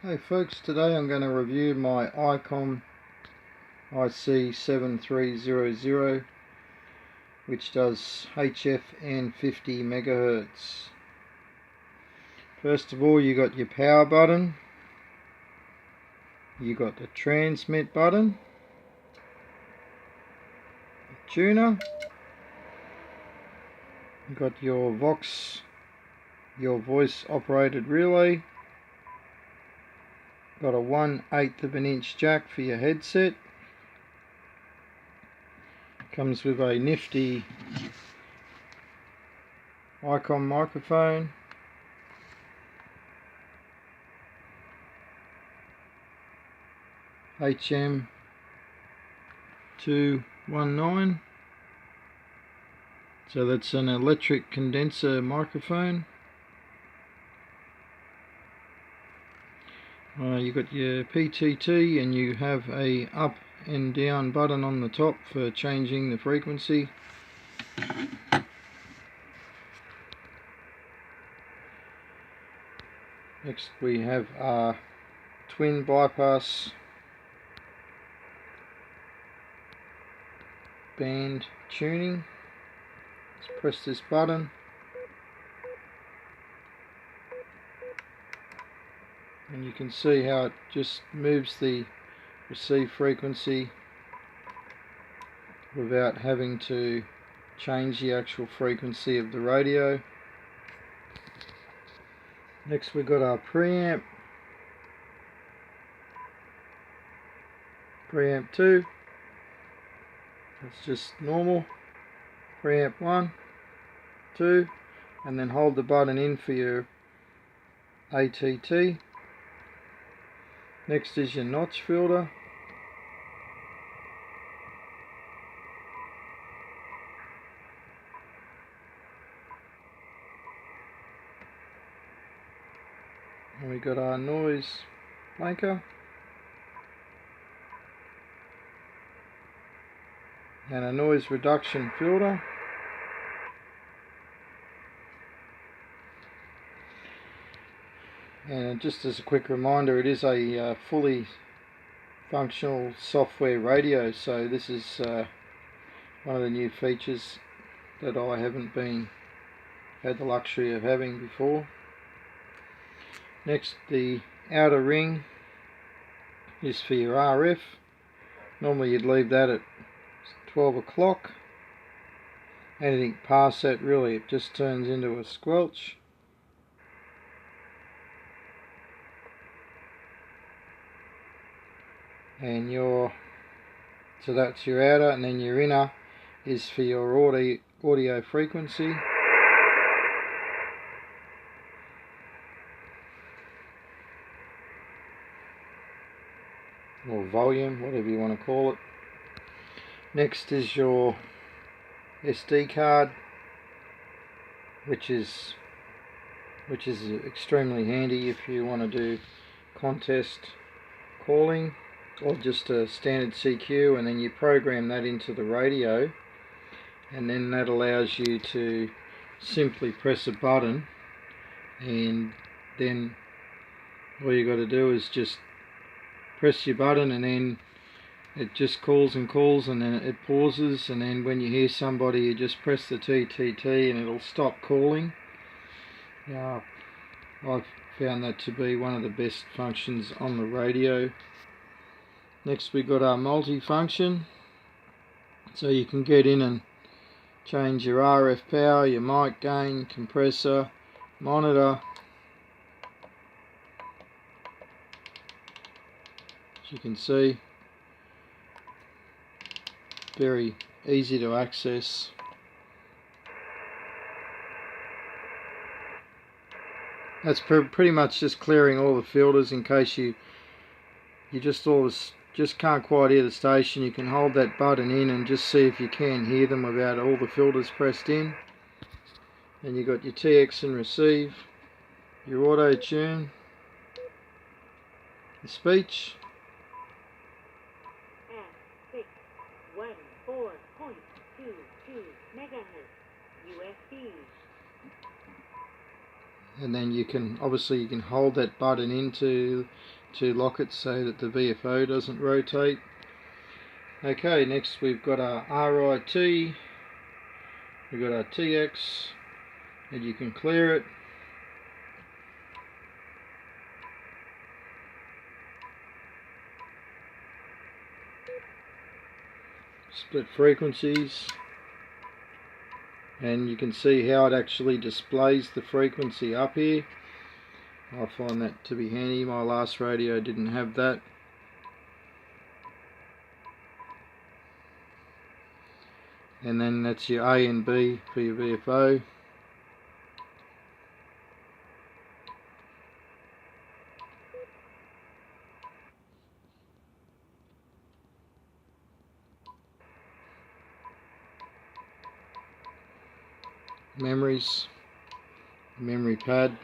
Hey folks, today I'm going to review my ICOM IC-7300, which does HF and 50 megahertz. First of all, you got your power button, you got the transmit button, the tuner, you got your Vox, your voice operated relay, got a 1/8 of an inch jack for your headset. Comes with a nifty ICOM microphone, HM219, so that's an electric condenser microphone. You got your PTT, and you have a up and down button on the top for changing the frequency. Next we have our twin bypass band tuning. Let's press this button and you can see how it just moves the receive frequency without having to change the actual frequency of the radio. Next we've got our preamp 2, that's just normal, preamp 1, 2, and then hold the button in for your ATT. Next is your notch filter. And we got our noise blanker and a noise reduction filter. And just as a quick reminder, it is a fully functional software radio, so this is one of the new features that I haven't had the luxury of having before. Next, the outer ring is for your RF. Normally you'd leave that at 12 o'clock. Anything past that, really, it just turns into a squelch. And so that's your outer, and then your inner is for your audio frequency. Or volume, whatever you want to call it. Next is your SD card, which is extremely handy if you want to do contest calling or just a standard CQ, and then you program that into the radio, and then that allows you to simply press a button, and then all you got to do is just press your button, and then it just calls and calls, and then it pauses, and then when you hear somebody you just press the TTT and it'll stop calling. I've found that to be one of the best functions on the radio. Next we got our multi-function, so you can get in and change your RF power, your mic gain, compressor, monitor. As you can see, very easy to access. That's pretty much just clearing all the filters in case you just can't quite hear the station. You can hold that button in and just see if you can hear them without all the filters pressed in. And you got your TX and receive, your auto tune, the speech, 614.22 megahertz USB, and then you can hold that button in to lock it so that the VFO doesn't rotate. Okay, next we've got our RIT, we've got our TX, and you can clear it. Split frequencies, and you can see how it actually displays the frequency up here. I find that to be handy. My last radio didn't have that. And then that's your A and B for your VFO. Memories, memory pad.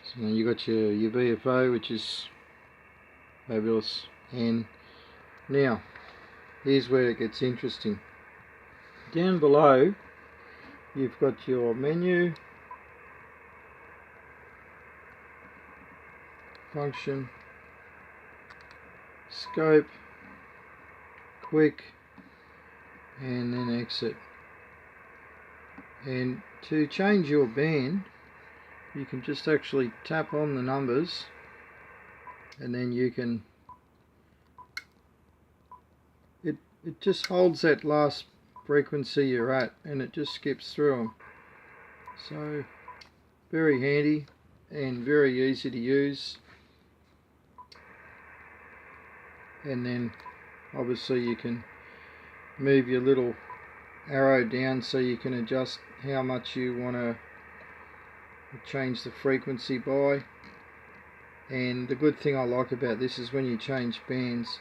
So now you got your VFO, which is fabulous. And now here's where it gets interesting. Down below you've got your menu, function, scope, quick, and then exit. And to change your band, you can just actually tap on the numbers, and then you can, it just holds that last frequency you're at, and it just skips through them. So very handy and very easy to use. And then obviously you can move your little arrow down so you can adjust how much you want to change the frequency by. And the good thing I like about this is when you change bands,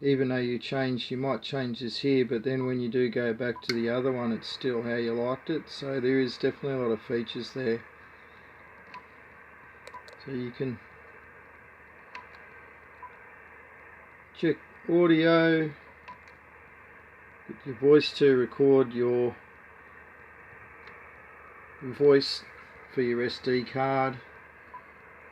even though you might change this here, but then when you do go back to the other one, it's still how you liked it. So there is definitely a lot of features there. So you can check audio, get your voice to record your voice for your SD card,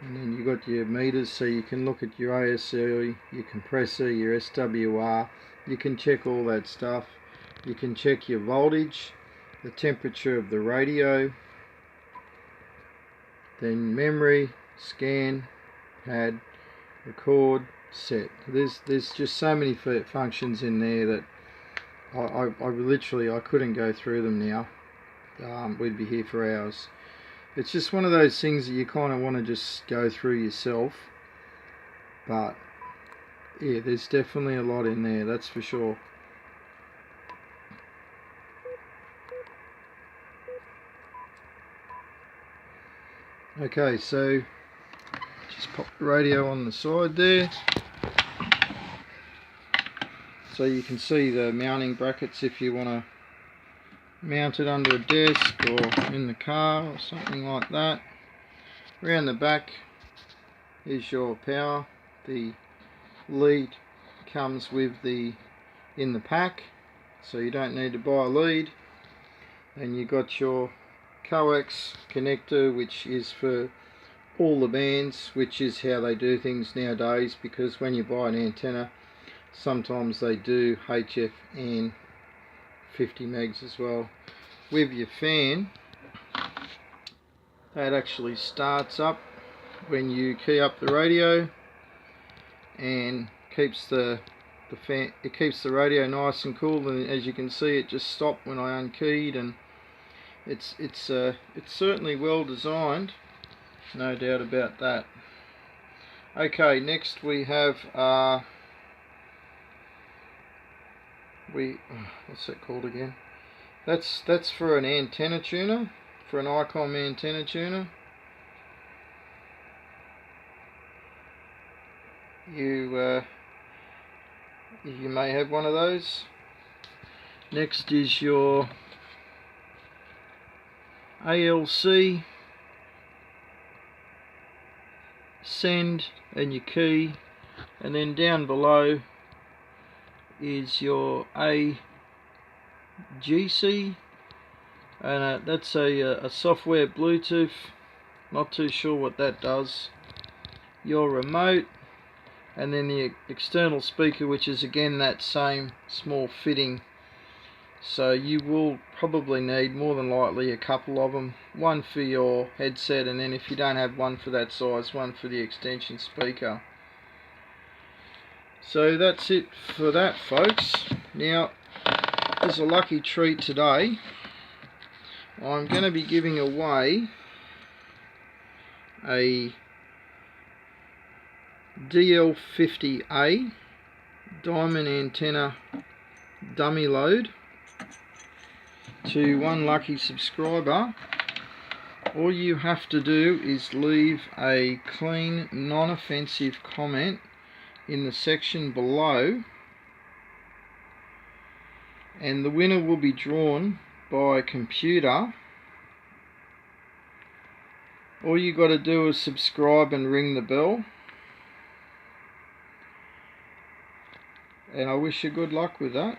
and then you got your meters, so you can look at your ASL, your compressor, your SWR. You can check all that stuff. You can check your voltage, the temperature of the radio, then memory, scan, pad, record, set. There's just so many functions in there that I couldn't go through them now. We'd be here for hours. It's just one of those things that you kind of want to just go through yourself, but yeah, there's definitely a lot in there, that's for sure. Okay, so just pop the radio on the side there, so you can see the mounting brackets if you want to mount it under a desk or in the car or something like that. Around the back is your power. The lead comes with in the pack, so you don't need to buy a lead. And you got your coax connector, which is for all the bands, which is how they do things nowadays, because when you buy an antenna, sometimes they do HF and 50 megs as well. With your fan, that actually starts up when you key up the radio, and keeps the fan, it keeps the radio nice and cool. And as you can see, it just stopped when I unkeyed, and it's certainly well designed, no doubt about that. Okay, next we have what's that called again? That's for an antenna tuner, for an ICOM antenna tuner. You may have one of those. Next is your ALC, send, and your key, and then down below is your AGC, and that's a software Bluetooth. Not too sure what that does. Your remote, and then the external speaker, which is again that same small fitting. So you will probably need, more than likely, a couple of them. One for your headset, and then if you don't have one for that size, one for the extension speaker. So that's it for that, folks. Now, as a lucky treat today, I'm going to be giving away a DL50A diamond antenna dummy load to one lucky subscriber. All you have to do is leave a clean, non-offensive comment in the section below, and the winner will be drawn by computer. All you got to do is subscribe and ring the bell, and I wish you good luck with that.